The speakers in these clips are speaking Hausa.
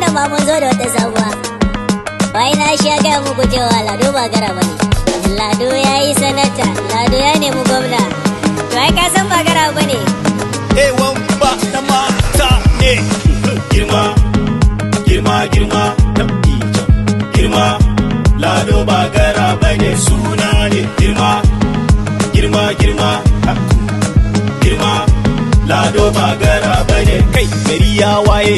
wannan ma mun zo da wata sabuwa. Wai na sha gaya muku cewa Lado ba gara bane. Lado ya yi sanata, Lado ya nemi gwamna. To ai ka san ba gara bane. Ewan ba na mata ne. Girma, girma, girma, girma. Lado ba gara bane suna ne. Girma, girma, girma, girma. Lado ba gara bane. Kai gari ya waye,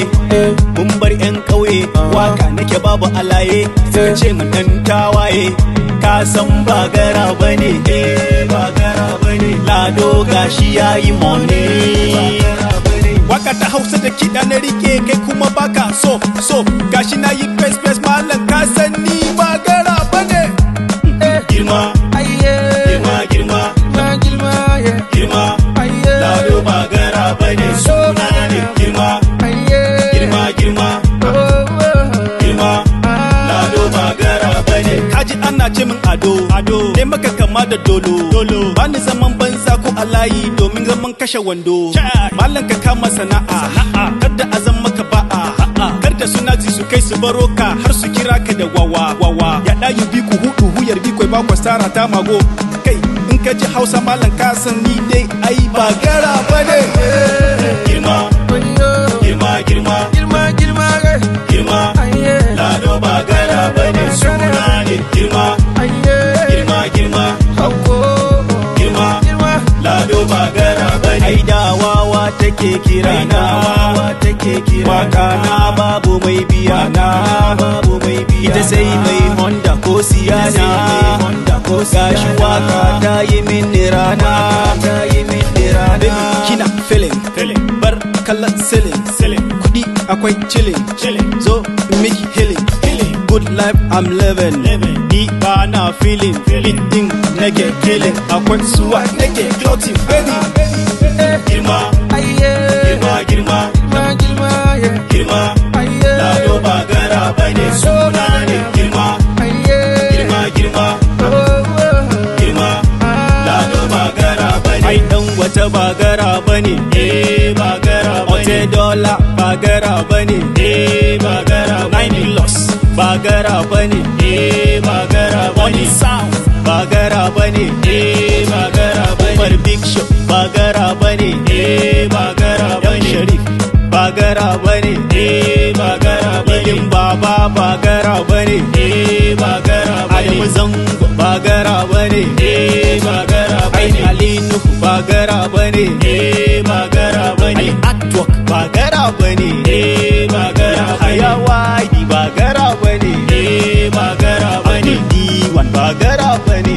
mun bar 'yan ƙauye. Waka nake babu alaye, sai ce mun dan tawaye. Ka san ba gara bane, ba gara bane. Lado gashi yayi money. Waka ta Hausa da kiɗa na rike kai kuma baka so gashi na yi fes malam ka san ni ba gara bane. Girma, girma, girma, girma. Lado ba gara bane suna ne. Girma, girma, girma, girma. Lado ba gara bane. Kaji ana ce min ado ne maka kama da dolo bani zaman banza ko alayi domin zaman kashe wando. Malam ka kama sana'a kada a zan maka ba'a kada suna ji su kai su baro ka har su kira ka da wawa ya ɗayu bi ku hudu huyar bi kwai ba kwastara ta mago. Kai in ka ji Hausa malam ka san ni dai ai ba gara bane. Girma, girma, girma, girma. Lado ba gara bane suna ne. Girma, girma, girma, girma. Lado ba gara bane. Ai da wawa take kira na, waka na babu mai biya na, ita sai mai Honda ko Siyana. Gashi waka ta yi mini rana. Baby kina feeling bar kallon ceiling. Kudi akwai chilling, zo miki healing. Good life I'm living, ni ba na feeling. Din nake killing, akwai suwa nake clothing. Baby girma, girma, girma, girma. Lado ba gara bane suna ne. Girma, girma, girma, girma. Lado ba gara bane. Ai dan wata ba gara bane, ba gara bane. Ote dollar ba gara bane, ba gara bane. 9 loss ba gara bane, ba gara bane. Sound ba gara bane, ba gara bane. Umar Big Show ba gara bane, ba gara bane. Sharif ba gara bane, ba gara bane. Idin Baba ba gara bane, ba gara bane. Adamu Zango ba gara bane, ba gara bane. Ali Nuhu ba gara bane, ba gara bane. Artwork ba gara bane, ba gara bane. Hayawadi ba gara bane, ba gara bane. Diwan ba gara bane.